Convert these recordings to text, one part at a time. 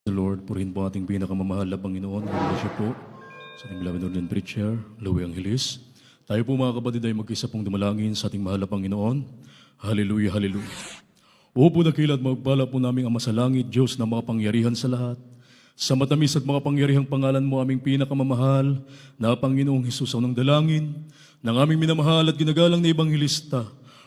The Lord, purihin po ating pinakamamahal na Panginoon. God siya po sa ating beloved Lord and Preacher, Louie Angelis. Tayo po mga kapatid ay mag-isa pong dumalangin sa ating mahal na Panginoon. Hallelujah, hallelujah. Opo dakila at magpala po namin ang masalangit, Diyos na makapangyarihan sa lahat. Sa matamis at makapangyarihang pangalan mo, aming pinakamamahal na Panginoong Hesus, ang dalangin ng aming minamahal at ginagalang na Ebanghelista.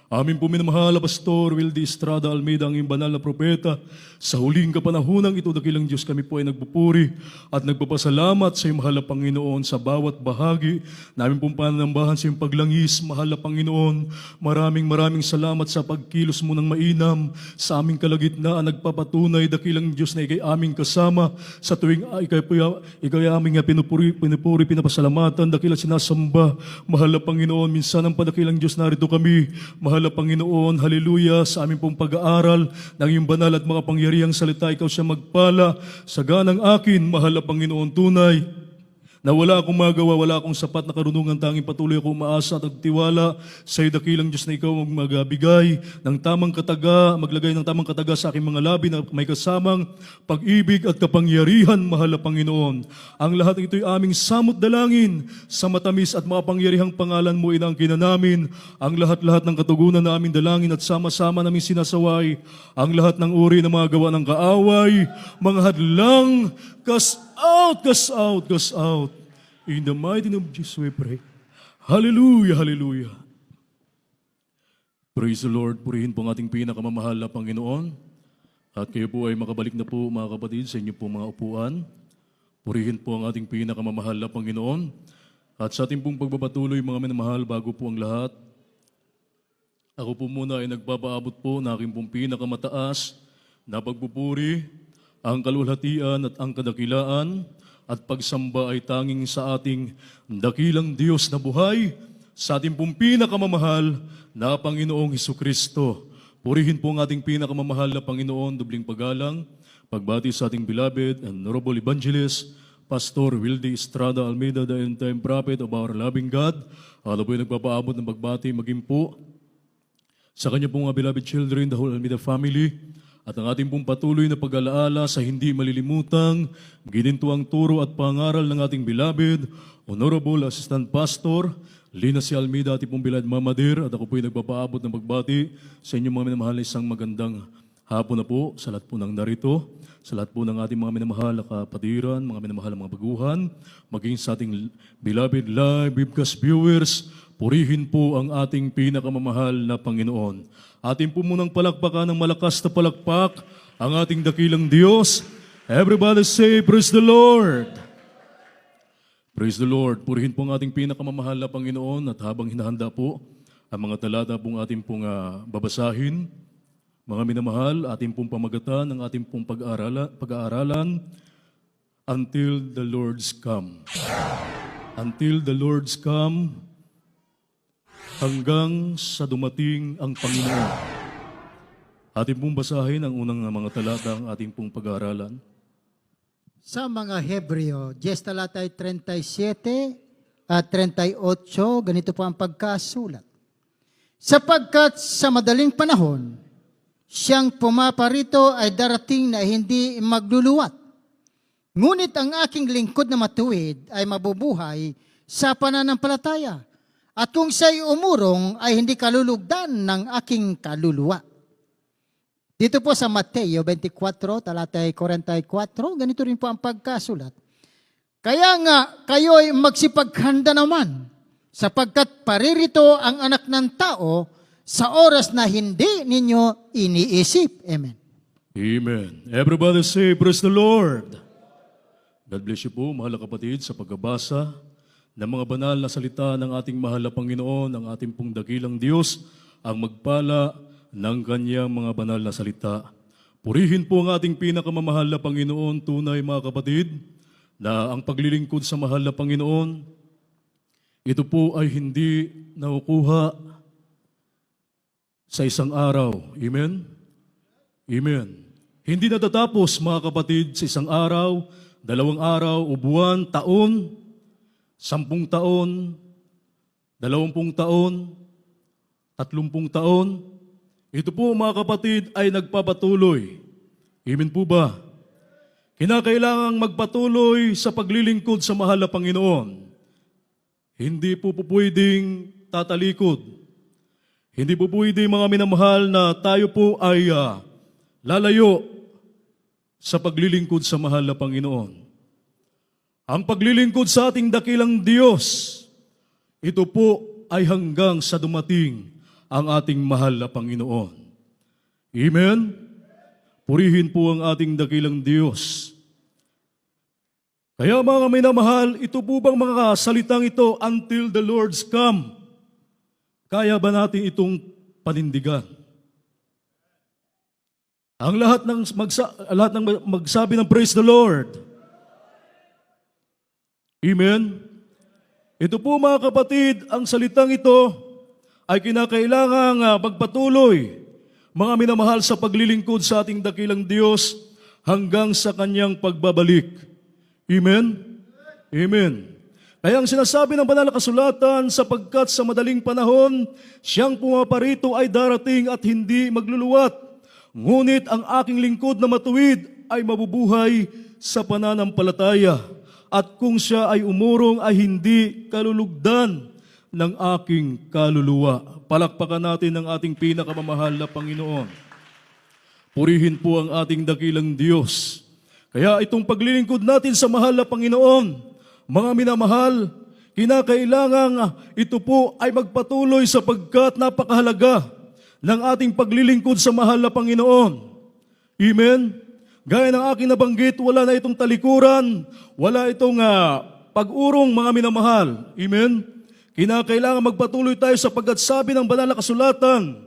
Amin po minamahal na Pastor Wildy Estrada Almeida, ang iyong banal na propeta. Sa huling kapanahunang ito, dakilang Diyos, kami po ay nagpupuri at nagpapasalamat sa iyong mahal na Panginoon sa bawat bahagi namin pong pananambahan sa iyong paglangis, mahal na Panginoon. Maraming salamat sa pagkilos mo ng mainam sa aming kalagitnaan. Nagpapatunay, dakilang Diyos, na ikay aming kasama sa tuwing ikay aming pinupuri, pinapasalamatan, dakilang sinasamba. Mahal na Panginoon, minsan ang padakilang Diyos, narito kami. Mahal na Panginoon, haleluya, sa aming pong pag-aaral ng iyong banal at mga pangyarihang salita, ikaw siya magpala sa ganang akin, mahal na Panginoon, tunay na wala akong magawa, wala akong sapat na karunungan, tanging patuloy ako umaasa at nagtiwala sa iyo, dakilang Diyos, na ikaw magbigay ng tamang kataga, maglagay ng tamang kataga sa aking mga labi na may kasamang pag-ibig at kapangyarihan, mahal na Panginoon. Ang lahat ng ito'y aming samot dalangin sa matamis at makapangyarihang pangalan mo, inaangkin na namin ang lahat-lahat ng katugunan na aming dalangin at sama-sama namin sinasaway ang lahat ng uri ng mga gawa ng kaaway, mga hadlang, cast out, cast out, cast out. In the mighty name of Jesus we pray. Hallelujah, hallelujah. Praise the Lord. Purihin po ang ating pinakamamahal na Panginoon. At kayo po ay makabalik na po, mga kapatid, sa inyo po mga upuan. Purihin po ang ating pinakamamahal na Panginoon. At sa ating pong pagpapatuloy, mga minamahal, bago po ang lahat, ako po muna ay nagpapaabot po na aking pong pinakamataas na pagpupuri, ang kaluwalhatian at ang kadakilaan at pagsamba ay tanging sa ating dakilang Diyos na buhay, sa ating pong pinakamamahal na Panginoong Hesukristo. Purihin po ang ating pinakamamahal na Panginoon, dubling paggalang, pagbati sa ating beloved and honorable evangelist, Pastor Wildy Estrada Almeida, the end-time prophet of our loving God. Ako po ay nagpapaabot ng pagbati maging po sa kanya pong mga beloved children, the whole Almeida family, at ang ating pong patuloy na pag-alaala sa hindi malilimutang ginintuang turo at pangaral ng ating beloved, Honorable Assistant Pastor Lina C. Almeida, ating pong beloved Mama Dear, at ako po ay nagpapaabot ng pagbati sa inyong mga minamahal na isang magandang hapon na po sa lahat po ng narito, sa lahat po ng ating mga minamahal na kapatiran, mga minamahal na mga baguhan, maging sa ating beloved live webcast viewers. Purihin po ang ating pinakamamahal na Panginoon. Ating po munang palakpakan ng malakas na palakpak ang ating dakilang Diyos. Everybody say, praise the Lord! Praise the Lord! Purihin po ang ating pinakamamahal na Panginoon, at habang hinahanda po ang mga talata pong ating pong babasahin, mga minamahal, ating pong pamagatan, ang ating pong pag-aaralan, until the Lord's come. Until the Lord's come, hanggang sa dumating ang Panginoon. Ating pong basahin ang unang mga talata, ang ating pong pag-aaralan. Sa mga Hebreo, 10 talata 37 at 38, ganito po ang pagkasulat. Sapagkat sa madaling panahon, siyang pumaparito ay darating na hindi magluluwat. Ngunit ang aking lingkod na matuwid ay mabubuhay sa pananampalataya. At kung siya'y umurong, ay hindi kalulugdan ng aking kaluluwa. Dito po sa Mateo 24, talata 44, ganito rin po ang pagkasulat. Kaya nga, kayo'y magsipaghanda naman, sapagkat paririto ang anak ng tao sa oras na hindi ninyo iniisip. Amen. Amen. Everybody say, praise the Lord. God bless you po, mahal na kapatid, sa pagbabasa ng mga banal na salita ng ating mahal na Panginoon, ang ating pong dakilang Diyos, ang magpala ng kanyang mga banal na salita. Purihin po ang ating pinakamamahal na Panginoon, tunay mga kapatid, na ang paglilingkod sa mahal na Panginoon, ito po ay hindi nakukuha sa isang araw. Amen? Amen. Hindi natatapos mga kapatid sa isang araw, 2 araw, o buwan, taon, 10 taon, 20 taon, 30 taon. Ito po mga kapatid ay nagpapatuloy. Amen po ba? kinakailangang magpatuloy sa paglilingkod sa mahal na Panginoon. Hindi po pwedeng tatalikod. Hindi po pwedeng mga minamahal na tayo po ay lalayo sa paglilingkod sa mahal na Panginoon. Ang paglilingkod sa ating dakilang Diyos, ito po ay hanggang sa dumating ang ating mahal na Panginoon. Amen? Purihin po ang ating dakilang Diyos. Kaya mga minamahal, ito po bang mga salitang ito, until the Lord's come, kaya ba natin itong panindigan? Ang lahat ng magsabi ng praise the Lord. Amen? Ito po mga kapatid, ang salitang ito ay kinakailangang magpatuloy, mga minamahal, sa paglilingkod sa ating dakilang Diyos hanggang sa kanyang pagbabalik. Amen? Amen. Kaya ang sinasabi ng banal na kasulatan, sapagkat sa madaling panahon, siyang pumaparito ay darating at hindi magluluwat. Ngunit ang aking lingkod na matuwid ay mabubuhay sa pananampalataya. At kung siya ay umurong ay hindi kalulugdan ng aking kaluluwa. Palakpakan natin ang ating pinakamamahal na Panginoon. Purihin po ang ating dakilang Diyos. Kaya itong paglilingkod natin sa mahal na Panginoon, mga minamahal, kinakailangan ito po ay magpatuloy sapagkat napakahalaga ng ating paglilingkod sa mahal na Panginoon. Amen? Gaya ng aking nabanggit, wala na itong talikuran, wala itong pag-urong, mga minamahal. Amen? Kinakailangan magpatuloy tayo sapagkat sabi ng banal na kasulatan,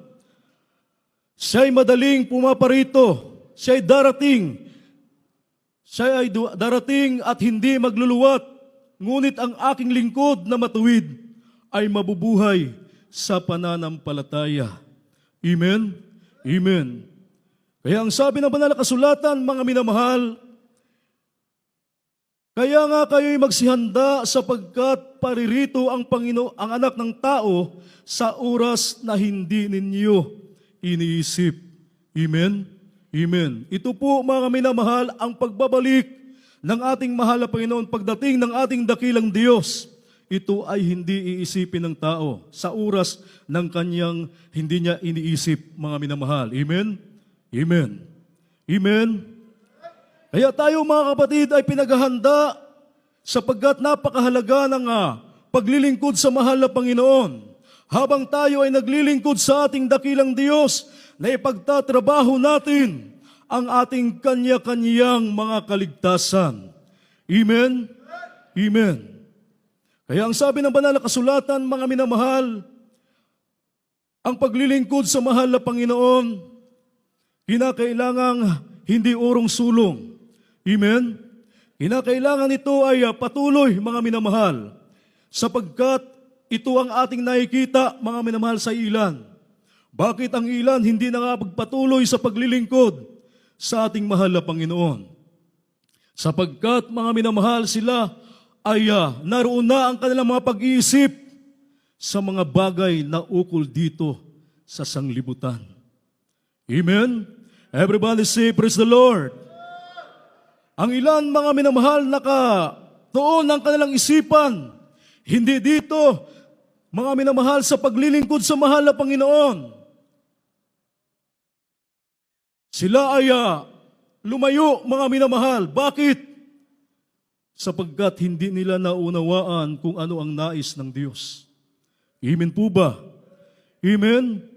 siya'y madaling pumaparito, siya'y darating at hindi magluluwat, ngunit ang aking lingkod na matuwid ay mabubuhay sa pananampalataya. Amen? Amen. Kaya ang sabi ng banal na kasulatan, mga minamahal, kaya nga kayo'y magsihanda sapagkat paririto ang ang anak ng tao sa oras na hindi ninyo iniisip. Amen? Amen. Ito po, mga minamahal, ang pagbabalik ng ating mahal na Panginoon pagdating ng ating dakilang Diyos. Ito ay hindi iisipin ng tao sa oras ng kanyang hindi niya iniisip, mga minamahal. Amen? Amen. Amen. Kaya tayo, mga kapatid, ay pinaghahanda sapagkat napakahalaga ng paglilingkod sa mahal na Panginoon. Habang tayo ay naglilingkod sa ating dakilang Diyos, na ipagtatrabaho natin ang ating kanya-kanyang mga kaligtasan. Amen? Amen. Kaya ang sabi ng banal na kasulatan, mga minamahal, ang paglilingkod sa mahal na Panginoon, kinakailangang hindi urong sulong. Amen? Kinakailangan ito ay patuloy, mga minamahal, sapagkat ito ang ating nakikita, mga minamahal, sa ilan. Bakit ang ilan hindi nakapagpatuloy sa paglilingkod sa ating mahal na Panginoon? Sapagkat, mga minamahal, sila ay naroon na ang kanilang mga pag-iisip sa mga bagay na ukol dito sa sanglibutan. Amen? Everybody say, praise the Lord. Ang ilan, mga minamahal, nakatuon ang kanilang isipan, hindi dito, mga minamahal, sa paglilingkod sa mahal na Panginoon. Sila ay lumayo, mga minamahal. Bakit? Sapagkat hindi nila naunawaan kung ano ang nais ng Diyos. Amen po ba? Amen?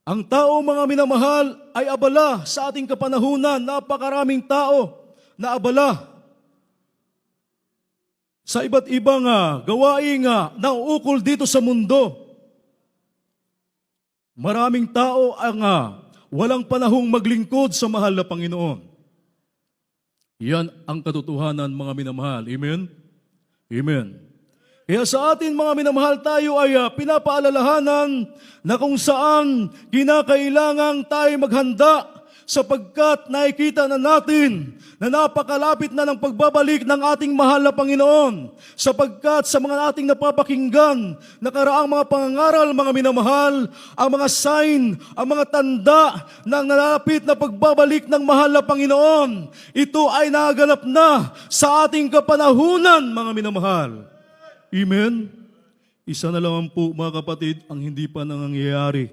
Ang tao, mga minamahal, ay abala sa ating kapanahunan. Napakaraming tao na abala sa iba't ibang gawaing nauukol dito sa mundo. Maraming tao ang walang panahong maglingkod sa mahal na Panginoon. Yan ang katotohanan, mga minamahal. Amen? Amen. Kaya sa atin, mga minamahal, tayo ay pinapaalalahanan na kung saan kinakailangang tayo maghanda sapagkat nakikita na natin na napakalapit na ng pagbabalik ng ating mahal na Panginoon, sapagkat sa mga ating napapakinggan, nakaraang mga pangangaral, mga minamahal, ang mga sign, ang mga tanda ng nalapit na pagbabalik ng mahal na Panginoon, ito ay naganap na sa ating kapanahunan, mga minamahal. Amen? Isa na lang po, mga kapatid, ang hindi pa nangyayari,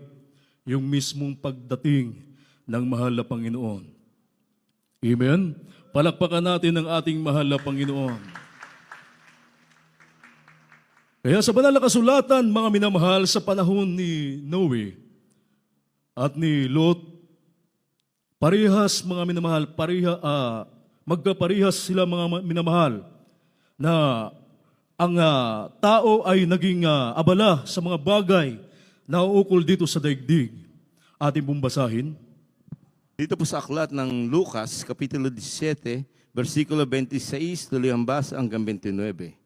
yung mismong pagdating ng mahal na Panginoon. Amen? Palakpakan natin ang ating mahal na Panginoon. Kaya sa banal na kasulatan, mga minamahal, sa panahon ni Noe at ni Lot, parehas, mga minamahal, magkaparehas sila, mga minamahal, na ang tao ay naging abala sa mga bagay na uukol dito sa daigdig. Ating bumbasahin. Dito po sa aklat ng Lucas, Kapitulo 17, versikulo 26, tuloy ang basa hanggang 29.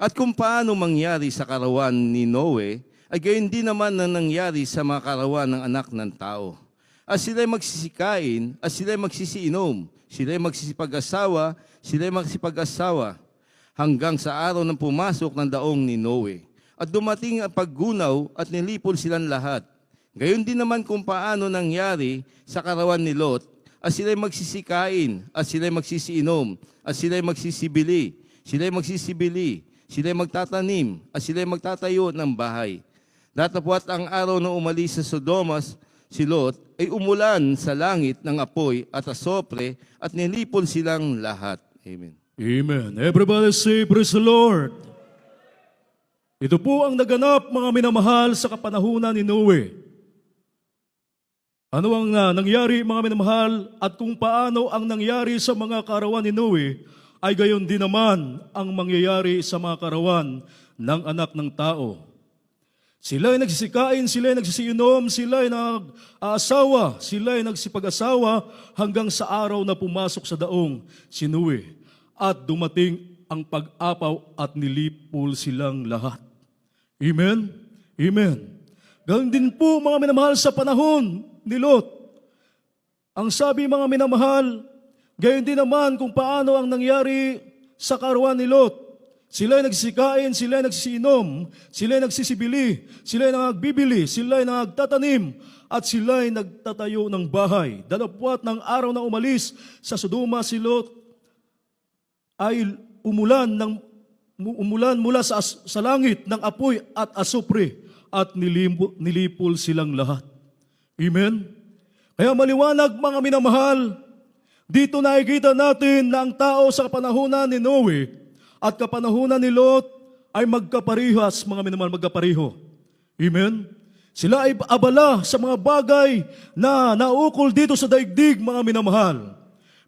At kung paano mangyari sa karawan ni Noe, ay gayon din naman na nangyari sa mga karawan ng anak ng tao. At sila'y magsisikain, at sila'y magsisiinom, sila'y magsipag-asawa, hanggang sa araw ng pumasok ng daong ni Noe. At dumating ang paggunaw at nilipol silang lahat. Gayon din naman kung paano nangyari sa karawan ni Lot, at sila'y magsisikain, at sila'y magsisiinom, at sila'y magsisibili, sila'y magtatanim, at sila'y magtatayo ng bahay. Datapwat ang araw na umalis sa Sodomas, si Lot, ay umulan sa langit ng apoy at asopre, at nilipol silang lahat. Amen. Amen. Everybody say, praise the Lord. Ito po ang naganap, mga minamahal, sa kapanahunan ni Noe. Ano ang nangyari, mga minamahal, at kung paano ang nangyari sa mga karawan ni Noe, ay gayon din naman ang mangyayari sa mga karawan ng anak ng tao. Sila'y nagsisikain, sila'y nagsisiinom, sila'y nag-aasawa, sila'y nagsipag-asawa hanggang sa araw na pumasok sa daong si Noe. At dumating ang pag-apaw at nilipol silang lahat. Amen? Amen. Gayon din po, mga minamahal, sa panahon ni Lot. Ang sabi, mga minamahal, gayon din naman kung paano ang nangyari sa karawan ni Lot. Sila'y nagsisikain, sila'y nagsisiinom, sila'y nagsisibili, sila'y nagbibili, sila'y nagtatanim, at sila'y nagtatayo ng bahay. Dalapwat ng araw na umalis sa Sodoma si Lot, ay umulan mula sa langit ng apoy at asupre, at nilipol silang lahat. Amen? Kaya maliwanag, mga minamahal, dito nakikita natin na ang tao sa kapanahunan ni Noe at kapanahunan ni Lot ay magkaparihas, mga minamahal, magkapareho. Amen? Sila ay abala sa mga bagay na naukol dito sa daigdig, mga minamahal.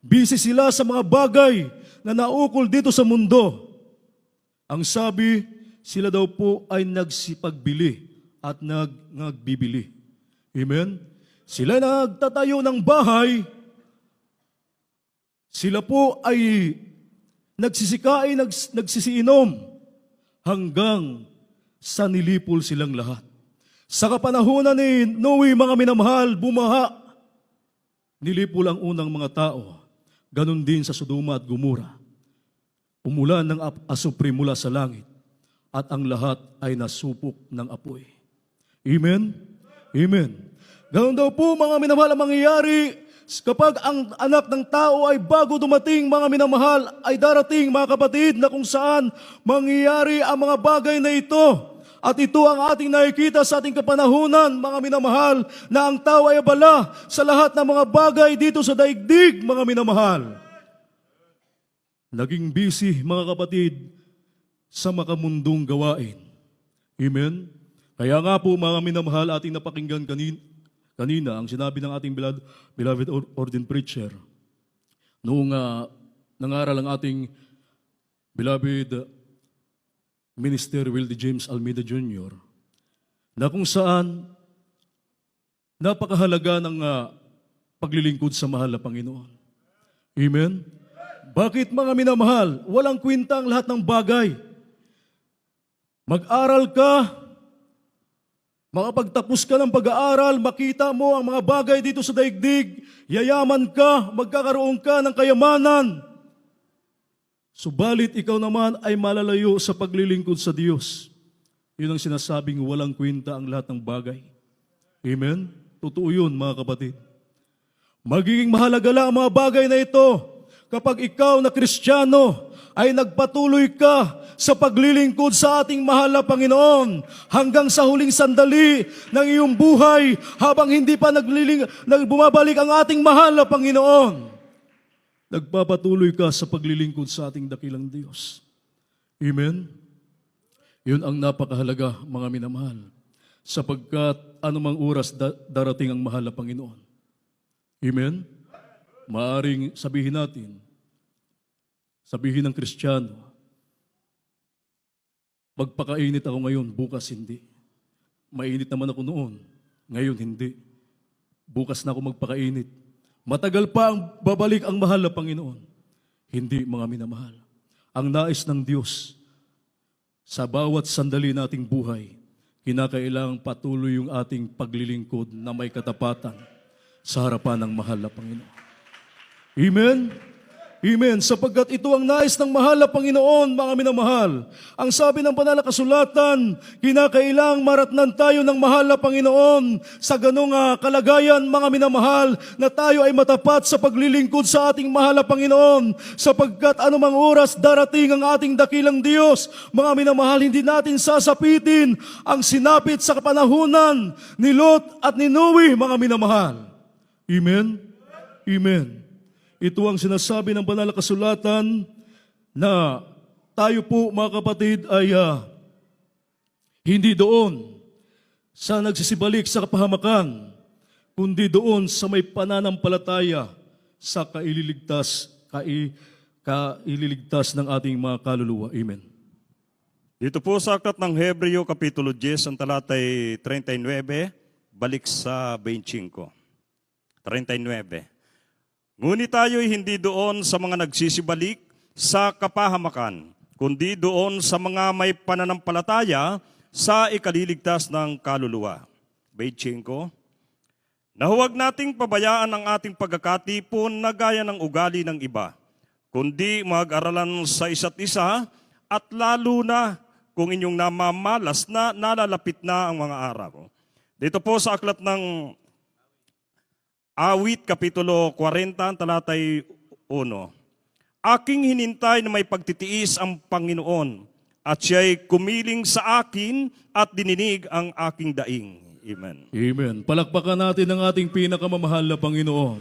Busy sila sa mga bagay na naukol dito sa mundo. Ang sabi, sila daw po ay nagsipagbili at nagbibili. Amen? Sila nagtatayo ng bahay, sila po ay nagsisikain, nagsisiinom, hanggang sa nilipol silang lahat. Sa kapanahunan ni Noe, mga minamahal, bumaha, nilipol ang unang mga tao. Ganon din sa Sodoma at Gomora. Umulan ng asupre mula sa langit, at ang lahat ay nasupok ng apoy. Amen? Amen. Ganoon daw po, mga minamahal, ang mangyayari kapag ang anak ng tao ay bago dumating, mga minamahal, ay darating, mga kapatid, na kung saan mangyayari ang mga bagay na ito. At ito ang ating nakikita sa ating kapanahunan, mga minamahal, na ang tao ay abala sa lahat ng mga bagay dito sa daigdig, mga minamahal. Naging busy, mga kapatid, sa makamundong gawain. Amen? Kaya nga po, mga minamahal, ating napakinggan kanina ang sinabi ng ating beloved ordained preacher noong nangaral ang ating beloved Minister Wildy James Almeida Jr. na kung saan napakahalaga ng paglilingkod sa mahal na Panginoon. Amen? Bakit, mga minamahal? Walang kwenta ang lahat ng bagay. Mag-aral ka, Makapagtapos ka ng pag-aaral, makita mo ang mga bagay dito sa daigdig, yayaman ka, magkakaroon ka ng kayamanan. Subalit ikaw naman ay malalayo sa paglilingkod sa Diyos. Yun ang sinasabing walang kwenta ang lahat ng bagay. Amen? Totoo yun, mga kapatid. Magiging mahalaga lang ang mga bagay na ito kapag ikaw na Kristiyano ay nagpatuloy ka sa paglilingkod sa ating mahal na Panginoon hanggang sa huling sandali ng iyong buhay habang hindi pa bumabalik ang ating mahal na Panginoon. Nagpapatuloy ka sa paglilingkod sa ating dakilang Diyos. Amen? Yun ang napakahalaga, mga minamahal, sapagkat anumang oras darating ang mahal na Panginoon. Amen? Maaring sabihin natin, sabihin ng Kristiyano, magpakainit ako ngayon, bukas hindi. Mainit naman ako noon, ngayon hindi. Bukas na ako magpakainit. Matagal pa ang babalik ang mahal na Panginoon. Hindi, mga minamahal. Ang nais ng Diyos, sa bawat sandali nating buhay, kinakailangang patuloy yung ating paglilingkod na may katapatan sa harapan ng mahal na Panginoon. Amen? Amen. Sapagkat ito ang nais ng mahal na Panginoon, mga minamahal. Ang sabi ng banal na kasulatan, kinakailangang maratnan tayo ng mahal na Panginoon sa ganong kalagayan, mga minamahal, na tayo ay matapat sa paglilingkod sa ating mahal na Panginoon. Sapagkat anumang oras darating ang ating dakilang Diyos, mga minamahal, hindi natin sasapitin ang sinapit sa kapanahunan ni Lot at ni Noe, mga minamahal. Amen? Amen. Ito ang sinasabi ng banal na kasulatan na tayo po, mga kapatid, ay hindi doon sa nagsisibalik sa kapahamakan, kundi doon sa may pananampalataya sa kaililigtas ng ating mga kaluluwa. Amen. Dito po sa aklat ng Hebreo, Kapitulo 10, ang talatay 39, balik sa 25. 39. Ngunit tayo'y hindi doon sa mga nagsisibalik sa kapahamakan, kundi doon sa mga may pananampalataya sa ikaliligtas ng kaluluwa. 25. Na huwag nating pabayaan ang ating pagkakatipon na gaya ng ugali ng iba, kundi mag-aralan sa isa't isa at lalo na kung inyong namamalas na nalalapit na ang mga araw. Dito po sa aklat ng Awit, Kapitulo 40, talatay 1. Aking hinintay na may pagtitiis ang Panginoon at siya'y kumiling sa akin at dininig ang aking daing. Amen. Amen. Palakpakan natin ang ating pinakamamahal na Panginoon.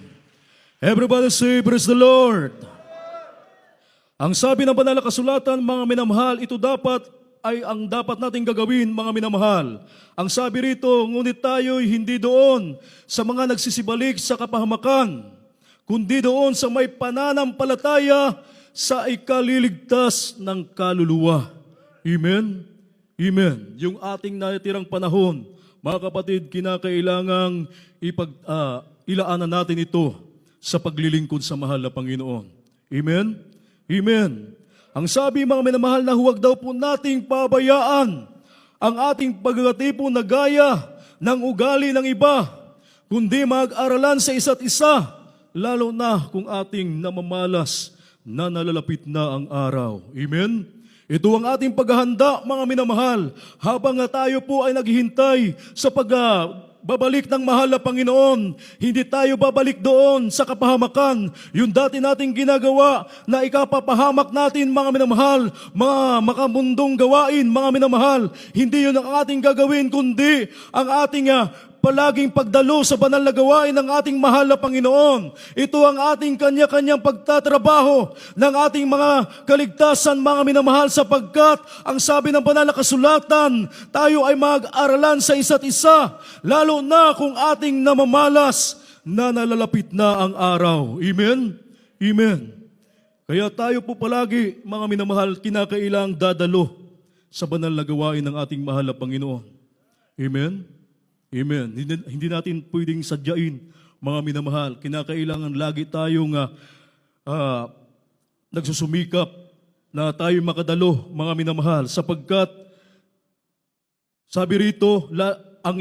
Everybody say, praise the Lord. Ang sabi ng banal na kasulatan, mga minamahal, ito ay ang dapat nating gagawin, mga minamahal. Ang sabi rito, ngunit tayo'y hindi doon sa mga nagsisibalik sa kapahamakan, kundi doon sa may pananampalataya sa ikaliligtas ng kaluluwa. Amen? Amen. Yung ating natirang panahon, mga kapatid, kinakailangang ilaanan natin ito sa paglilingkod sa mahal na Panginoon. Amen? Amen. Ang sabi, mga minamahal, na huwag daw po nating pabayaan ang ating pagkakatipon na gaya ng ugali ng iba, kundi mag-aralan sa isa't isa, lalo na kung ating namamalas na nalalapit na ang araw. Amen? Ito ang ating paghahanda, mga minamahal, habang tayo po ay naghihintay sa babalik ng mahal na Panginoon. Hindi tayo babalik doon sa kapahamakan. Yung dati nating ginagawa na ikapapahamak natin, mga minamahal, mga makamundong gawain, mga minamahal. Hindi yun ang ating gagawin, kundi ang ating palaging pagdalo sa banal na gawain ng ating mahal na Panginoon. Ito ang ating kanya-kanyang pagtatrabaho ng ating mga kaligtasan, mga minamahal, sapagkat ang sabi ng banal na kasulatan, tayo ay mag-aralan sa isa't isa, lalo na kung ating namamalas na nalalapit na ang araw. Amen? Amen. Kaya tayo po palagi, mga minamahal, kinakailang dadalo sa banal na gawain ng ating mahal na Panginoon. Amen? Amen. Hindi natin pwedeng sadyain, mga minamahal. Kinakailangan lagi tayong nagsusumikap na tayo makadalo, mga minamahal, sapagkat sabi rito, ang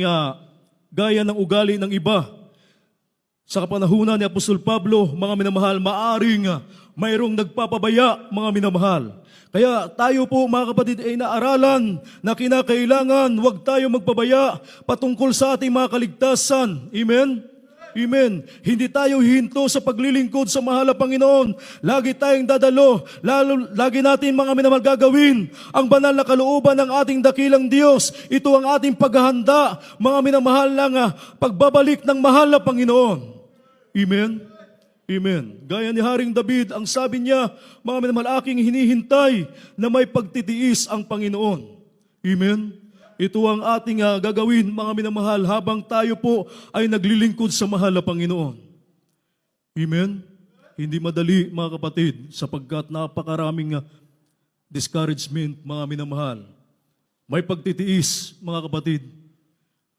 gaya ng ugali ng iba. Sa kapanahunan ni Apostol Pablo, mga minamahal, maaring mayroong nagpapabaya, mga minamahal. Kaya tayo po mga kapatid ay naaralan na kinakailangan huwag tayo magpabaya patungkol sa ating mga kaligtasan. Amen? Amen. Hindi tayo hinto sa paglilingkod sa mahal na Panginoon. Lagi tayong dadalo. Lagi natin mga minamahal gagawin ang banal na kalooban ng ating dakilang Diyos. Ito ang ating paghahanda, mga minamahal ng pagbabalik ng mahal na Panginoon. Amen. Amen. Gaya ni Haring David, ang sabi niya, mga minamahal, aking hinihintay na may pagtitiis ang Panginoon. Amen. Ito ang ating gagawin, mga minamahal, habang tayo po ay naglilingkod sa mahal na Panginoon. Amen? Hindi madali, mga kapatid, sapagkat napakaraming discouragement, mga minamahal. May pagtitiis, mga kapatid.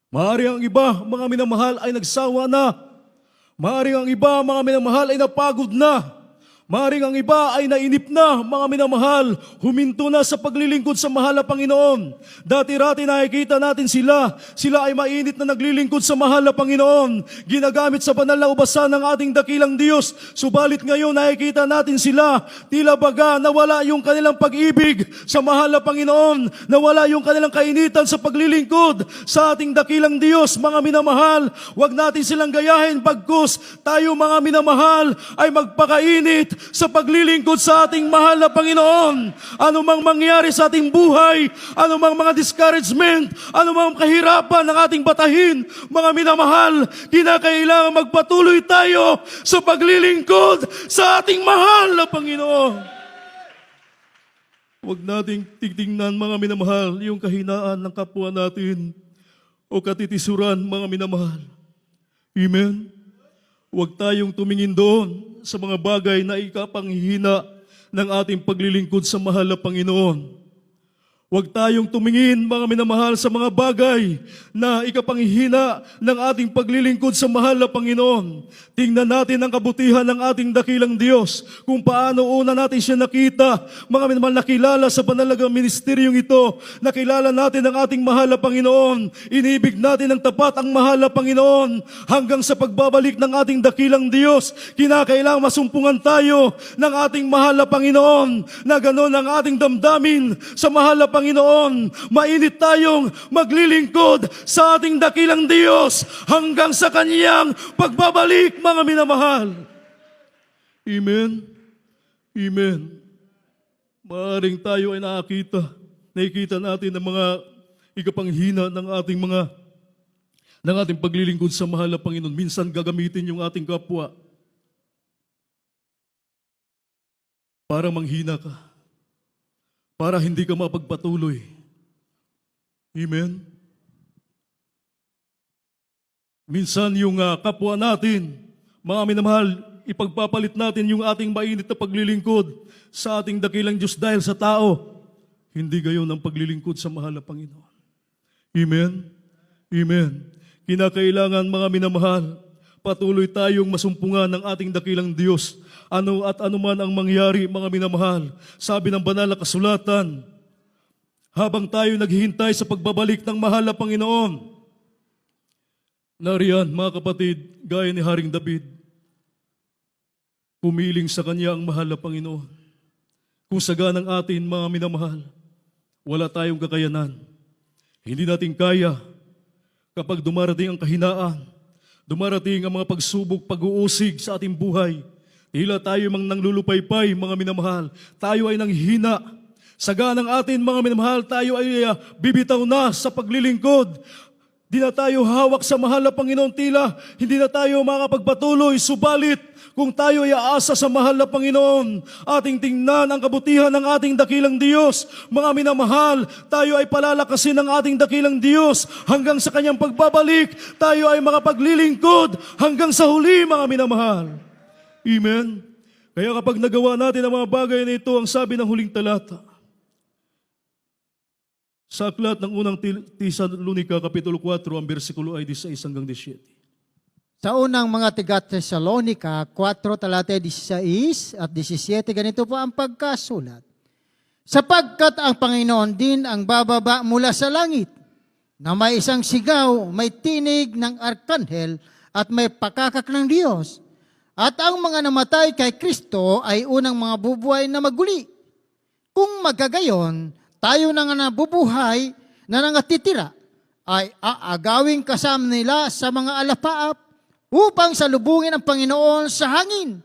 Maaari ang iba, mga minamahal, ay nagsawa na. Maaari ang iba, mga minamahal, ay napagod na. Maaring ang iba ay nainip na, mga minamahal, huminto na sa paglilingkod sa mahal na Panginoon. Dati-rati nakikita natin sila ay mainit na naglilingkod sa mahal na Panginoon. Ginagamit sa banal na ubasan ng ating dakilang Diyos. Subalit ngayon nakikita natin sila, tila baga nawala yung kanilang pag-ibig sa mahal na Panginoon, nawala yung kanilang kainitan sa paglilingkod sa ating dakilang Diyos. Mga minamahal, huwag natin silang gayahin bagkus tayo mga minamahal ay magpakainit sa paglilingkod sa ating mahal na Panginoon. Ano mang mangyari sa ating buhay, ano mang mga discouragement, ano mang kahirapan ng ating batahin, mga minamahal, kinakailangan magpatuloy tayo sa paglilingkod sa ating mahal na Panginoon. Huwag nating titingnan, mga minamahal, yung kahinaan ng kapwa natin o katitisuran, mga minamahal. Amen? Huwag tayong tumingin doon sa mga bagay na ikapanghihina ng ating paglilingkod sa mahal na Panginoon. Huwag tayong tumingin, mga minamahal, sa mga bagay na ikapanghihina ng ating paglilingkod sa mahal na Panginoon. Tingnan natin ang kabutihan ng ating dakilang Diyos, kung paano una natin siya nakita, mga minamahal, nakilala sa banalagang ministeryong ito, nakilala natin ang ating mahal na Panginoon, inibig natin ng tapat ang mahal na Panginoon, hanggang sa pagbabalik ng ating dakilang Diyos, kinakailangan masumpungan tayo ng ating mahal na Panginoon, na gano'n ang ating damdamin sa mahal na Panginoon. Mainit tayong maglilingkod sa ating dakilang Diyos hanggang sa Kanyang pagbabalik, mga minamahal. Amen? Amen. Maaring tayo ay nakikita natin ang mga ikapanghina ng ating paglilingkod sa mahal na Panginoon. Minsan gagamitin yung ating kapwa para manghina ka, para hindi ka mapagpatuloy. Amen? Minsan yung kapwa natin, mga minamahal, ipagpapalit natin yung ating mainit na paglilingkod sa ating dakilang Diyos dahil sa tao. Hindi gayon ang paglilingkod sa mahal na Panginoon. Amen? Amen. Kinakailangan, mga minamahal, patuloy tayong masumpungan ng ating dakilang Diyos. Ano at anuman ang mangyari, mga minamahal. Sabi ng banal na kasulatan, habang tayo naghihintay sa pagbabalik ng mahal na Panginoon, nariyan, mga kapatid, gaya ni Haring David, pumiling sa Kanya ang mahal na Panginoon. Kung saganang atin, mga minamahal, wala tayong kakayanan. Hindi natin kaya kapag dumarating ang kahinaan, dumarating ang mga pagsubok, pag-uusig sa ating buhay. Tila tayo mang nanglulupaypay, mga minamahal. Tayo ay nanghina. Saganang atin, mga minamahal, tayo ay bibitaw na sa paglilingkod. Di na tayo hawak sa mahal na Panginoon, tila hindi na tayo makapagpatuloy. Subalit, kung tayo ay aasa sa mahal na Panginoon, ating tingnan ang kabutihan ng ating dakilang Diyos. Mga minamahal, tayo ay palalakasin ng ating dakilang Diyos hanggang sa Kanyang pagbabalik. Tayo ay makapaglilingkod hanggang sa huli, mga minamahal. Amen? Kaya kapag nagawa natin ang mga bagay na ito, ang sabi ng huling talata, sa aklat ng unang Tesalonica, Kapitulo 4, ang versikulo ay 16 hanggang 17. Sa unang mga taga-Tesalonica, 4, talata 16 at 17, ganito po ang pagkasulat. Sapagkat ang Panginoon din ang bababa mula sa langit na may isang sigaw, may tinig ng arkanghel at may pakakak ng Diyos. At ang mga namatay kay Kristo ay unang mga bubuhay na maguli. Kung magagayon, tayo na nga nabubuhay na nangatitira ay aagawing kasama nila sa mga alapaap upang salubungin ang Panginoon sa hangin.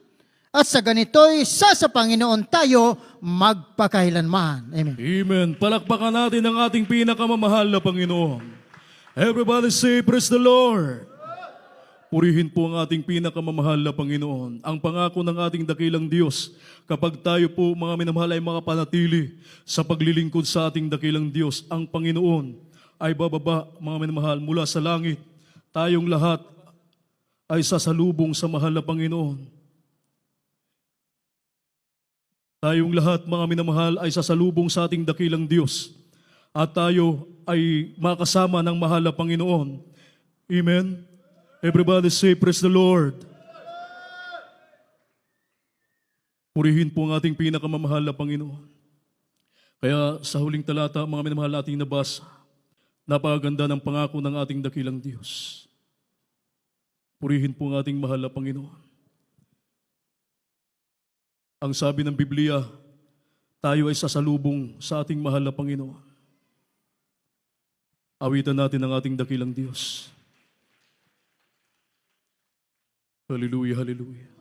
At sa ganito'y sa Panginoon tayo magpakailanman. Amen. Amen. Palakpakan natin ang ating pinakamamahal na Panginoon. Everybody say, praise the Lord. Purihin po ang ating pinakamamahal na Panginoon. Ang pangako ng ating dakilang Diyos, kapag tayo po mga minamahal ay makapanatili sa paglilingkod sa ating dakilang Diyos, ang Panginoon ay bababa, mga minamahal, mula sa langit. Tayong lahat ay sasalubong sa mahal na Panginoon. Tayong lahat, mga minamahal, ay sasalubong sa ating dakilang Diyos. At tayo ay makasama ng mahal na Panginoon. Amen. Everybody say, praise the Lord. Purihin po ang ating pinakamamahal na Panginoon. Kaya sa huling talata, mga minamahal, ating nabasa, napakaganda ng pangako ng ating dakilang Diyos. Purihin po ang ating mahal na Panginoon. Ang sabi ng Biblia, tayo ay sasalubong sa ating mahal na Panginoon. Awitan natin ang ating dakilang Diyos. Hallelujah, hallelujah.